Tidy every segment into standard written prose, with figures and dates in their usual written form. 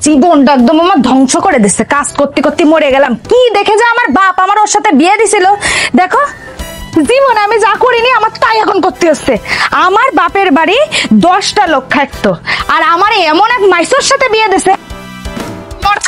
জীবনটা একদম আমার ধ্বংস করে দিচ্ছে। কাজ করতে করতে মরে গেলাম। কি দেখে যে আমার বাপ আমার ওর সাথে বিয়ে দিছিল, দেখো জীবনে আমি যা করিনি আমার তাই এখন করতে হচ্ছে। আমার বাপের বাড়ি 10টা লোক থাকতো, আর আমার এমন এক মাইসোর সাথে বিয়ে দিছে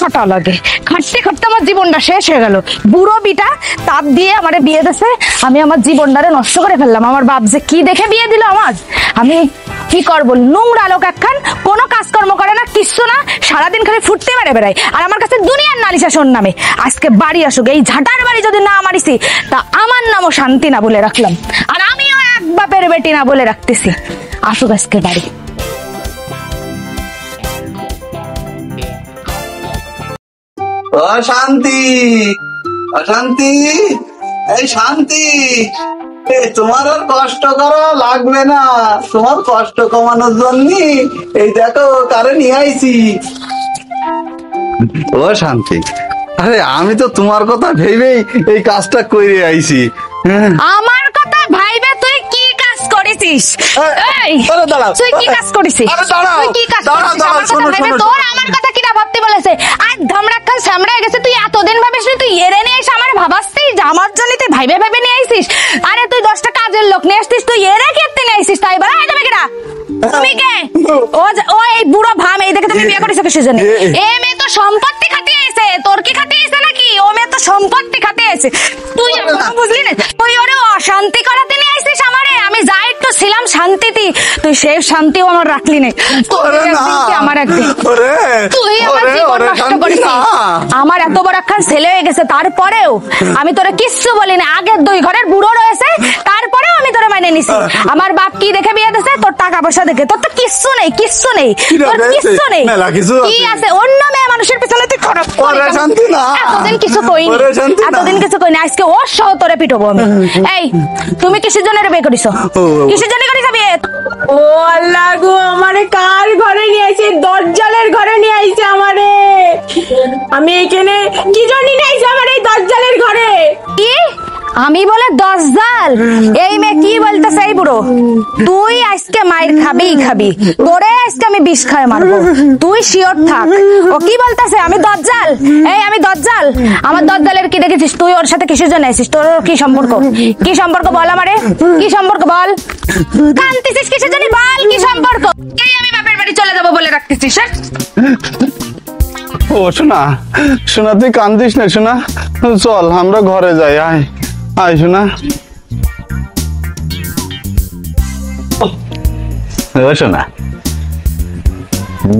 খাটা লাগে। খাটতে খাটতে আমার জীবনটা শেষ হয়ে গেল। বুড়ো বিটা তাপ দিয়ে আমারে বিয়ে দিছে, আমি আমার জীবনটারে নষ্ট করে ফেললাম। আমার বাপ যে কি দেখে বিয়ে দিল আমার, আমি কি করবো? নোংরা লোক একখান, কোনো কাজকর্ম করে না, কিচ্ছু না, সারাদিন খালি ফুটতে মেরে বেড়াই। আর আমার কাছে দুনিয়ার নালিশ আসে ওর নামে। আজকে বাড়ি আসুক, এই ঝাঁটার বাড়ি যদি না মারিছি তা আমার নামও শান্তি না বলে রাখলাম, আর আমিও এক বাপের বেটি না বলে রাখতেছি। আসুক আজকে বাড়ি। অশান্তি, অশান্তি, এই শান্তি, তোমার আর কষ্ট করা লাগবে না। তোমার কষ্ট কমানোর জন্য এই দেখো কারে নিয়ে আইছি। ও শান্তি, আরে আমি তো তোমার কথা ভেবেই এই কাজটা করে আইছি। আমার কথা ভাইবে তুই কি কাজ করেছিস? এই তুই কি কাজ করেছিস? তুই কি কাজ করেছিস? আমার কথা ভাইবে তোর আমার কথা কিরা ভাবতে বলেছে? আর ধমরাক্কা সামড়ে গেছে। তুই এতদিন ভাবিস তুই এরে নিয়ে এসে আমার ভাবাসছিস যে আমার জন্য তুই ভাইবে ভাইবে নিয়ে আইছিস? আরে তুই 10টা কাজের লোক নিয়ে আসছিস, তুই এরে কেটে নিয়ে আইছিস তাই বলা? এই তুমি কিরা? তুমি কে? ও এই বুড়ো ভাম, এই দেখে তুমি বিয়ে করেছো কিসের জন্য? এ মেয়ে তো সম্পত্তি খাটিয়ে এসে, তোর কি খাটিয়ে এসে নাকি? ও মেয়ে তো সম্পত্তি খাটিয়ে এসে, তুই বুঝলি না? তুই ওরে অশান্তি করাতে নিয়ে আইছিস আমারে। আমি যা একটু ছিলাম শান্তিতে, তুই সেই শান্তিও আমার রাখলি না। আমার একদিন তুই আমার জীবন নষ্ট করেছিস। আমার এত বড় একখান ছেলে হয়ে গেছে, তারপরেও আমি তোরে কিচ্ছু বলি না। আগের 2 ঘরের বুড়ো রয়েছে, তারপরেও আমি তোরে মানে নিছি। আমার বাপ কি দেখে বিয়ে দিছে? তোর টাকা পয়সা দেখে। তোর তো কিচ্ছু নেই, কিচ্ছু নেই, তোর কিচ্ছু নেই। কি আছে? অন্য মেয়ে মানুষের পিছনে তুই খরচ করিস। এতদিন কিছু কইনি, এতদিন কিছু কইনি, আজকে ওর সহ তোরে পিটবো আমি। এই তুমি কিসের জন্য বিয়ে করিছো? কিসের জন্য করিছো বিয়ে? ও আল্লাহ গো, আমারে কার ঘরে নিয়ে আইছে? দজ্জালের ঘরে নিয়ে আইছে আমারে। আমি এখানে কি জন্য নিয়ে আইছে আমারে এই দজ্জালের ঘরে? কি আমি বলে দজ্জাল? এই মেয়ে কি বলতেছে? এই বুড়ো, তুই আজকে মায়ের খাবি, তোরে আজকে আমি বিষ খায় মারবো। তুই শিওর থাক। ও কি বলতেছে আমি দজ্জাল? এই আমি দজ্জাল? আমার দজ্জালের কি দেখেছিস? তুই ওর সাথে কিসের জন্য আছিস? তোর কি সম্পর্ক? কি সম্পর্ক বল আমারে, কি সম্পর্ক বল? কান্তিছিস কিসের জন্য বল? কি সম্পর্ক? এই আমি বাপের বাড়ি চলে যাবো বলে রাখতেছিস? ও শোনা, শোনা তুই কান্দিস না শোনা, চল আমরা ঘরে যাই। আয় আয় শোনা। ও শোনা,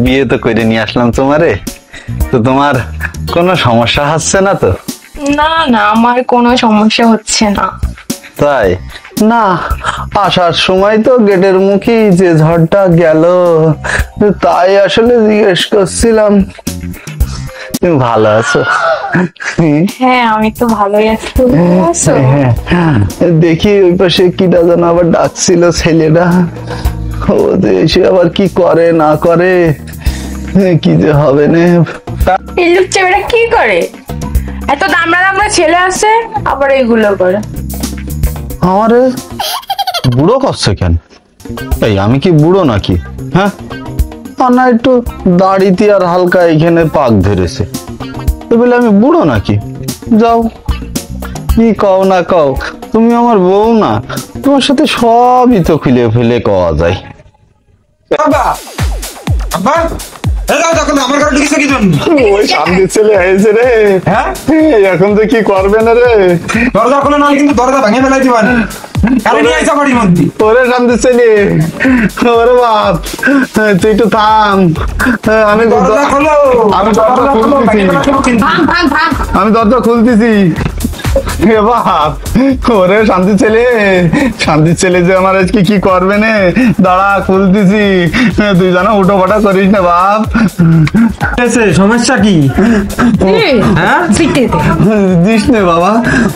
বিয়ে তো করে নিয়ে আসলাম তোমারে, তো তোমার কোনো সমস্যা হচ্ছে না তো? না না, আমার কোনো সমস্যা হচ্ছে না। তাই না? আসার সময় তো গেটের মুখে যে ঝড়টা গেল, তাই আসলে জিজ্ঞেস করছিলাম তুমি ভালো আছো? হ্যাঁ আমি তো ভালোই আছি। দেখি ওই পাশে কিটা যেন আবার ডাকছিল ছেলেটা, ও এসে আবার কি করে না করে, কি যে হবে না। এই লুচ্চাবেটা কি করে? এত দামড়া ছেলে আছে আবার এইগুলো করে। আমারে বুড়ো করছে কেন? এই আমি কি বুড়ো নাকি? হ্যাঁ না, একটু দাড়িতে আর হালকা এখানে পাক ধরেছে, তো বলে আমি বুড়ো নাকি? যাও, কি কও না কও, তুমি আমার বউ না? তোমার সাথে সবই তো খুলে ফেলে কওয়া যায়। ওই সামনে ছেলে হয়েছে রে। হ্যাঁ এখন তো কি করবে না রে? দরজা খুলে নয় কিন্তু দরজা ভেঙে ফেলাই দিবেন। ওরে শান্তি ছেলে, ওরে বাপ তুই একটু থাম। আমি দরজা খুলতেছি। বাপ ওরে শান্তি ছেলে, শান্তি ছেলে যে আমার আজকে কি করবে না, দাঁড়া খুলতেছি। তুই জানো উঠো পাটা করিস না বাপ। সমস্যা কি? দিস নে বাবা।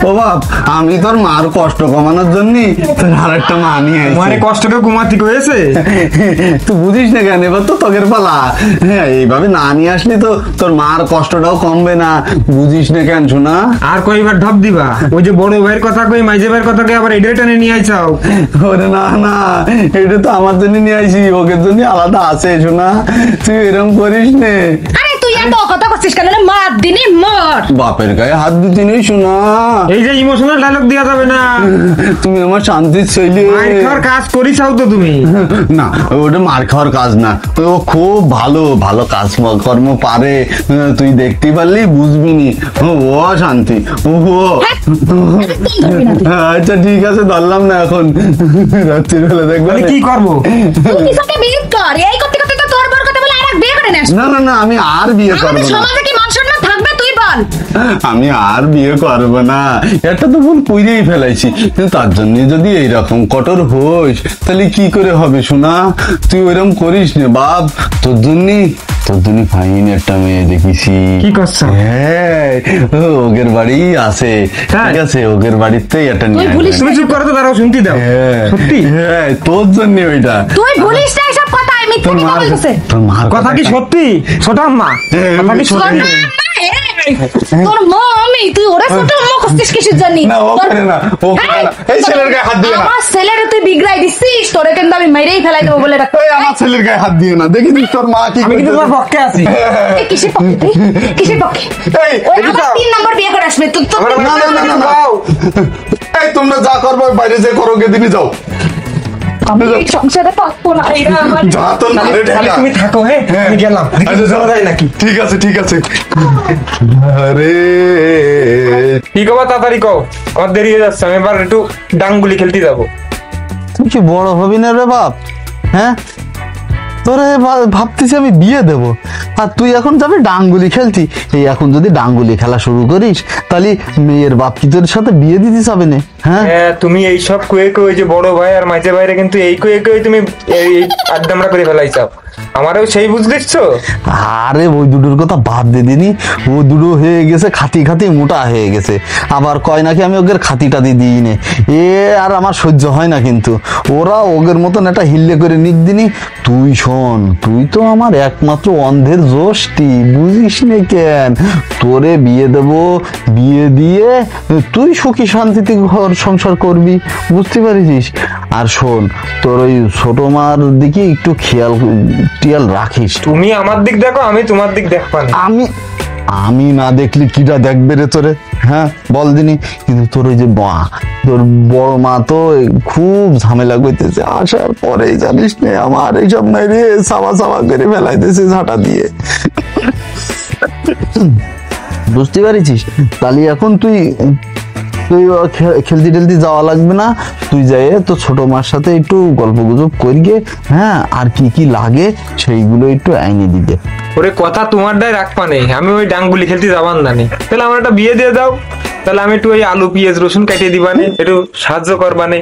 ও বাপ, আমি তোর মার কষ্ট কমানোর জন্য তোর আর একটা মা নিয়ে আসি। মানে কষ্টকে ঘুমাতে হয়েছে? তুই বুঝিস না কেন? এবার তো তোকের পালা। হ্যাঁ এইভাবে না নিয়ে আসলি তো তোর মার কষ্টটাও কমবে না, বুঝিস না কেন শোনা? আর কয়বার ঢপ দিবা? ওই যে বড় ভাইয়ের কথা কই, মাইজে ভাইয়ের কথা কই, আবার এটা টেনে নিয়ে আইছাও। ওরে না না, এটা তো আমার জন্য নিয়ে আইছি, ওকে জন্য আলাদা আছে শোনা, তুই এরকম করিস নে। আরে তুই এত কথা করছিস কেন রে? মার দিনি মর। বাপের গায়ে হাত দিতে নেই শোনা, এই যে ইমোশনাল ডায়লগ দেওয়া যাবে না। তুমি আমার শান্তির ছেলে। মার খাওয়ার কাজ করিসাও তো তুমি। না ওটা মার খাওয়ার কাজ না, ও খুব ভালো ভালো কাজ কর্ম পারে, তুই দেখতে পারলি বুঝবি নি। ও শান্তি, ও আচ্ছা ঠিক আছে ধরলাম না, এখন রাত্রির বেলা দেখবো। তাহলে কি করবো? তুই কিসকে বিয়ে কর? এই করতে করতে তো তোর বর কথা বলে আরেক বিয়ে করে নেস। না না না, আমি আর বিয়ে করবো আমাদের না, সমাজে কি মান সম্মান থাকবে তুই বল? আমি আর বিয়ে করবো না। একটা তো ভুল পুইরেই ফেলাইছি, কিন্তু তার জন্য যদি এইরকম কঠোর হোস তাহলে কি করে হবে শোনা? তুই ওইরকম করিস না বাপ, তোর জন্যই ফাইন একটা মেয়ে দেখিছি। কি করছো? হ্যাঁ ওগের বাড়ি আছে, ঠিক আছে, ওগের বাড়িতেই একটা নিয়ে ভুলিস আসবে। তুমি চুপ করো তো, দাঁড়াও শুনতে দাও। হ্যাঁ সত্যি? হ্যাঁ তোর জন্য ওইটা। তুই ভুলিস না এসব কথা, আমি মিথ্যা তোর কথা মার বলতেছে। তোর মার কথা কি সত্যি? ছোট আম্মা কথা কি তোর সত্যি? না, তোর মমি, তুই ওরে ছোট মো করছিস কিসের জন্য? না, ও করে না, ও করে না। এই ছেলের গায়ে হাত দিও না। আমার ছেলের তুই বিগড়াই দিছিস, তোরে কিন্তু আমি মেরেই ফেলাই দেবো বলে রাখ। এই আমার ছেলের গায়ে হাত দিও না, দেখি তুই তোর মা কি আমি কিন্তু তোমার করতেছে। পক্ষে আছি। এই কিসের পক্ষে তুই? কিসের পক্ষে? এই, ওই এদিকে আবার আও। 3 নম্বর বিয়ে করে আসবে তুই। না না না না, না। এই তোমরা যা করবো বাইরে যে করো, গে দিনই যাও। আমি এই সংসারে পারবো না, এরা আমার যা তোর মারে তাহলে ঢেকা। তুমি থাকো, হ্যাঁ আমি গেলাম। আচ্ছা, চলা যায় নাকি? ঠিক আছে ঠিক আছে। আরে কি কবা তাড়াতাড়ি কও, আমার দেরি হয়ে যাচ্ছে, আমি এবার একটু ডাঙ্গুলি খেলতে যাবো। তুই কি বড় হবি না রে বাপ? হ্যাঁ তোরে ভাবতেছি আমি বিয়ে দেব, আর তুই এখন যাবি ডাঙ্গুলি খেলতি। এই এখন যদি ডাঙ্গুলি খেলা শুরু করিস তাহলে মেয়ের বাপ কি তোর সাথে বিয়ে দিতে যাবে না? হ্যাঁ হ্যাঁ, তুমি এইসব কয়ে কয়ে যে বড় ভাই আর মাঝে ভাইরে কিন্তু এই কয়ে কয়ে তুমি এই আড্ডামরা করে ফেলাইছাও, আমারও সেই বুঝ দিচ্ছ। আরে ওই দুটোর কথা বাদ দে দিনি, ও দুটো হয়ে গেছে খাতি খাতি মোটা হয়ে গেছে, আবার কয় নাকি আমি ওদের খাতিটা দিয়ে দিই নে। এ আর আমার সহ্য হয় না, কিন্তু ওরা ওদের মতন একটা হিল্লে করে নিক দিনি। তুই শোন, তুই তো আমার একমাত্র অন্ধের জোষ্টি, বুঝিস নে কেন? তোরে বিয়ে দেব, বিয়ে দিয়ে তুই সুখী শান্তিতে ঘর সংসার করবি, বুঝতে পারিস? আর শোন, তোর ওই ছোট মার দিকে একটু টিয়াল রাখিস। তুমি আমার দিক দেখো, আমি তোমার দিক দেখবা না। আমি না দেখলি কিটা দেখবে রে তোরে? হ্যাঁ বল দিনি। কিন্তু তোর ওই যে তোর বড় মা তো খুব ঝামেলা করতেছে, আসার পরে জানিস নে আমার এইসব নাই রে, সাবা সাবা করে ফেলাইতেছে ঝাঁটা দিয়ে, বুঝতে পারিস? তাহলে এখন তুই খেলতে টেলতে যাওয়া লাগবে না, তুই যাই তো ছোট মার সাথে একটু গল্প গুজব করিয়ে, হ্যাঁ আর কি কি লাগে সেইগুলো একটু আইনে দিতে। ওরে কথা তোমারটাই রাখবা নেই, আমি ওই ডাঙ্গুলি খেলতে যাবার না নেই। তাহলে আমার একটা বিয়ে দিয়ে দাও, তাহলে আমি একটু ওই আলু পেঁয়াজ রসুন কাটিয়ে দিবা নে, একটু সাহায্য করবা নে,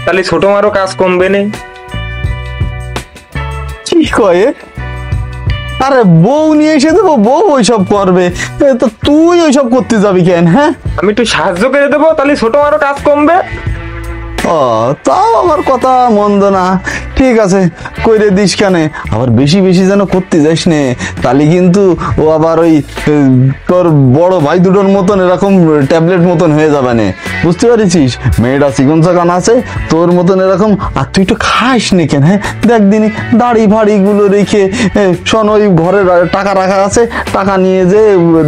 তাহলে ছোট মারও কাজ কমবে নে। কি কয়ে? আরে বউ নিয়ে এসে দেবো, বউ ওইসব করবে, তো তুই ওইসব করতে যাবি কেন? হ্যাঁ আমি একটু সাহায্য করে দেবো, তাহলে ছোট মারও কাজ কমবে। ও তাও আমার কথা মন্দ না, ঠিক আছে কইরে দিস কেন, আবার বেশি বেশি যেন করতে যাস নে, তাহলে কিন্তু ও আবার ওই তোর বড় ভাই দুটোর মতন এরকম ট্যাবলেট মতন হয়ে যাবে না, বুঝতে পারিস? মেয়েটা চিকন চাকান আছে তোর মতন এরকম, আর তুই একটু খাস নে কেন? হ্যাঁ দেখ দিনই দাড়ি ফাড়ি গুলো রেখে, শোন ওই ঘরে টাকা রাখা আছে, টাকা নিয়ে যে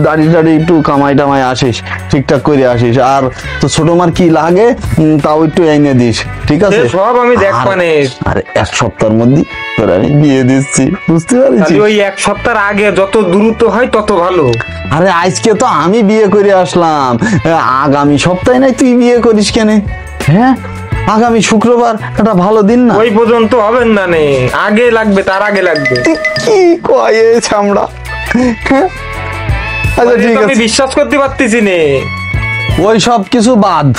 দাড়ি টাড়ি একটু কামাই টামাই আসিস, ঠিকঠাক করে আসিস, আর তো ছোট মার কি লাগে তাও একটু এনে দিস, ঠিক আছে? সব আমি দেখবা নে। আরে এক সপ্তাহের মধ্যে তোর আমি বিয়ে দিচ্ছি, বুঝতে পারিস? তাহলে ওই এক সপ্তাহ আগে যত দ্রুত হয় তত ভালো। আরে আজকে তো আমি বিয়ে করে আসলাম, আগামী সপ্তাহে নাই তুই বিয়ে করিস কেন? হ্যাঁ আগামী শুক্রবার একটা ভালো দিন না? ওই পর্যন্ত হবেন না নে, আগে লাগবে, তার আগে লাগবে। তুই কি কয়ে ছামড়া? হ্যাঁ আচ্ছা ঠিক আমি আছে, বিশ্বাস করতে পারতেছি নে। ওই সব কিছু বাদ,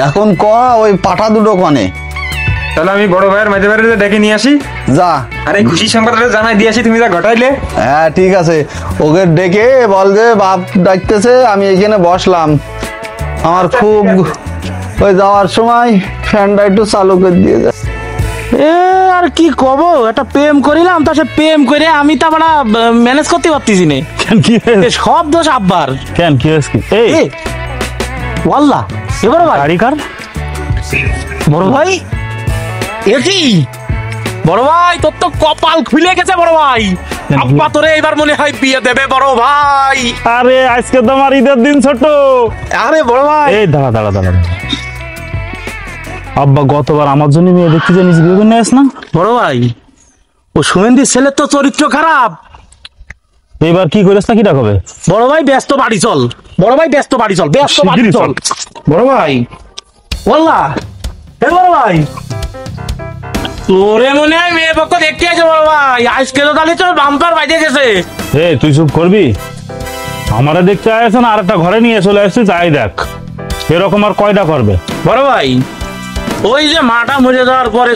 এখন ক ওই পাঠা দুটো কনে তাহলে আমি বড় ভাইয়ের মাঝে ভাইয়ের ডেকে নিয়ে আসি, যা। আর এই খুশি সংবাদটা জানাই দিয়ে আসি, তুমি যা ঘটাইলে। হ্যাঁ ঠিক আছে, ওকে ডেকে বল যে বাপ ডাকতেছে, আমি এখানে বসলাম, আমার খুব ওই যাওয়ার সময় ফ্যানটা একটু চালু করে দিয়ে যায়। এ আর কি কব, একটা প্রেম করিলাম, তা সে প্রেম করে আমি তা বড় ম্যানেজ করতে পারতেছি না। কেন কি এ সব দোষ আব্বার। কেন কি হয়েছে কি? এই এ ওয়াল্লাহ এবার ভাই গাড়ি কার বড় ভাই, এ কি বড় ভাই তোর তো কপাল খুলে গেছে বড় ভাই, আব্বা তোরে এবার মনে হয় বিয়ে দেবে বড় ভাই। আরে আজকে তো আমার ঈদের দিন ছোট। আরে বড় ভাই এই দাঁড়া দাঁড়া দাঁড়া, আব্বা গতবার আমার জন্য মেয়ে দেখতে জানিস বিয়ে করে নিয়ে আস না। বড় ভাই ও সুমেন্দির ছেলের তো চরিত্র খারাপ। এবার কি করিস না, কি ডাকবে? বড় ভাই ব্যস্ত বাড়ি চল, বড় ভাই ব্যস্ত বাড়ি চল, ব্যস্ত বাড়ি শিগগিরই চল। চল। বড় ভাই বললা হে বড় ভাই তোরে মনে হয় মেয়ে পক্ষ দেখতে আছে বড় ভাই, আজকে তো তাহলে তোর বাম্পার বাইরে গেছে। এ তুই চুপ করবি, আমারে দেখতে আসছে না, আর একটা ঘরে নিয়ে চলে আসছিস, আই দেখ এরকম আর কয়টা করবে। বড় ভাই ওই যে মাটা মরে যাওয়ার পরে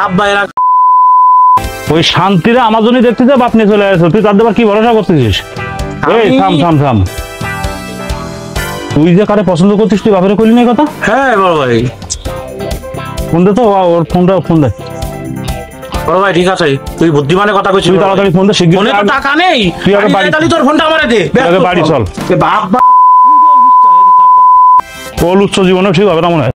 আব্বা এরা ওই শান্তিরা আমার জন্য দেখতে যা বাপ নিয়ে চলে আসছো, তুই তাদের আবার কি ভরসা করতেছিস? এই আমি- থাম থাম থাম, তুই যে কারে পছন্দ করছিস তুই বাপের করলি না এই কথা? হ্যাঁ বড় ভাই। ফোন দে তো, ওর ফোনটা ফোন দে। বড় ভাই ঠিক আছে তুই বুদ্ধিমানের কথা কইছিস, তুই তাড়াতাড়ি ফোন দে, শিগগির ফোনে তো আগে- টাকা নেই, তুই আগে বাড়ি- তাহলে তোর ফোনটা আমারে দে, তুই আগে বাড়ি চল। বাপ ওর উচ্চ জীবনে ঠিক হবে না মনে হয়।